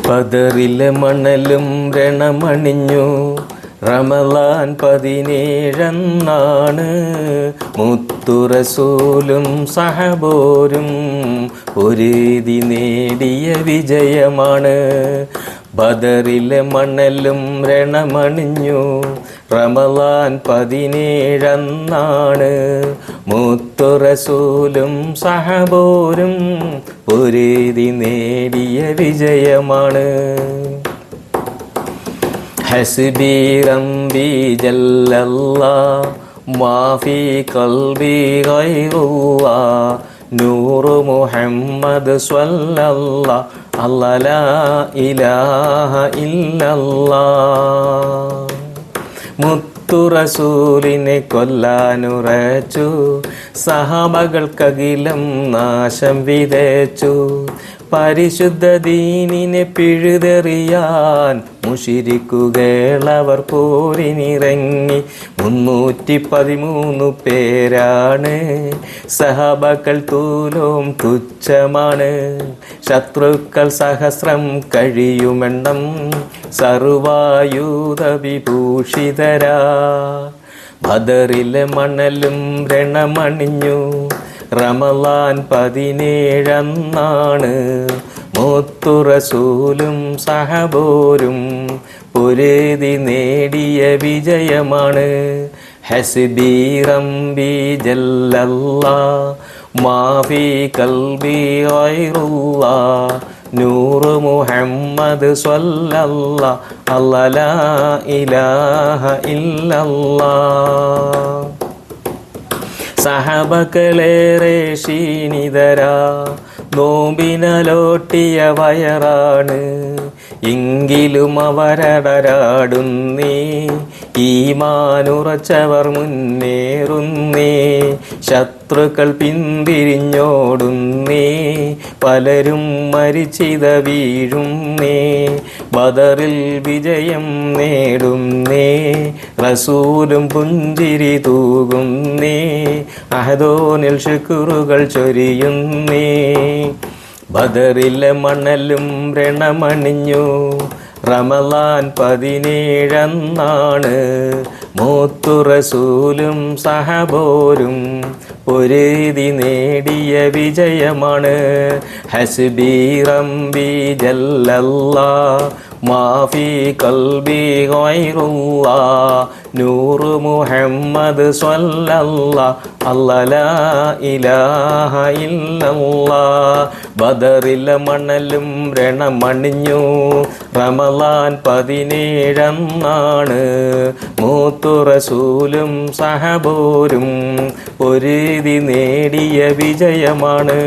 ബദറിലെ മണലും രണമണിഞ്ഞു റമളാൻ 17 മുത്തുറസൂലും സഹബോരും പൊരുതി നേടിയ വിജയമാണ്. ബദറിലെ മണലും രണമണിഞ്ഞു റമളാൻ 17 മുത്തുറസൂലും സഹബോരും പൊരുതി നേടിയ വിജയമാണ്. ഹസ്ബി റബ്ബി ജല്ലല്ലാഹ് മാഫി ഖൽബി ഗൈറുല്ലാഹ് നൂറു മുഹമ്മദ് സ്വല്ലല്ലാഹ് അല്ലാഹ് ലാ ഇലാഹ ഇല്ലല്ലാഹ്. മുത്തുറസൂലിനെ കൊല്ലാനുറച്ചു സഹാബകൾക്കകിലം നാശം വിതച്ചു. പരിശുദ്ധ ദീനിനെ പിഴുതെറിയാൻ മുശിരിക്കുകളവർ പോരിനിറങ്ങി. 313 പേരാണ്. സഹാബകൾ തൂലോം തുച്ഛമാണ്. ശത്രുക്കൾ സഹസ്രം കഴിയുമെണ്ണം സർവായുധ വിഭൂഷിതരാ. ബദറിലെ മണലും രണമണിഞ്ഞു റമളാൻ 17 മുത്തുറസൂലും സഹബോരും പൊരുതി നേടിയ വിജയമാണ്. ഹസ്ബി റബ്ബി ജല്ലല്ലാഹ് മാഫി ഖൽബി ഗൈറുല്ലാഹ് നൂറു മുഹമ്മദ് സ്വല്ലല്ലാഹ് അല്ലാഹ് ലാ ഇലാഹ ഇല്ലല്ലാഹ്. സഹബകളേറെ ക്ഷീണിതരാ നോമ്പിനലോട്ടിയ വയറാണ്. എങ്കിലും അവരടരാടുന്നേ ഈമാനുറച്ചവർ മുന്നേറുന്നേ. ശത്രുക്കൾ പിന്തിരിഞ്ഞോടുന്നേ പലരും മരിച്ചിത വീഴുന്നേ. ബദറിൽ വിജയം നേടുന്നേ റസൂലും പുഞ്ചിരി തൂകുന്നേ. അഹദോനിൽ ശുക്റുകൾ ചൊരിയുന്നേ. ബദറിലെ മണലും രണമണിഞ്ഞു റമളാൻ 17 മുത്തുറസൂലും സഹബോരും പൊരുതി നേടിയ വിജയമാണ്. ഹസ്ബി റബ്ബി ജല്ലല്ലാഹ് മാഫി ഖൽബി ഗൈറുല്ലാഹ് നൂറു മുഹമ്മദ് സ്വല്ലല്ലാഹ് അല്ലാഹ് ലാ ഇലാഹ ഇല്ലല്ലാഹ്. ബദറിലെ മണലും രണമണിഞ്ഞു റമളാൻ 17 മുത്തുറസൂലും സഹബോരും പൊരുതി നേടിയ വിജയമാണ്.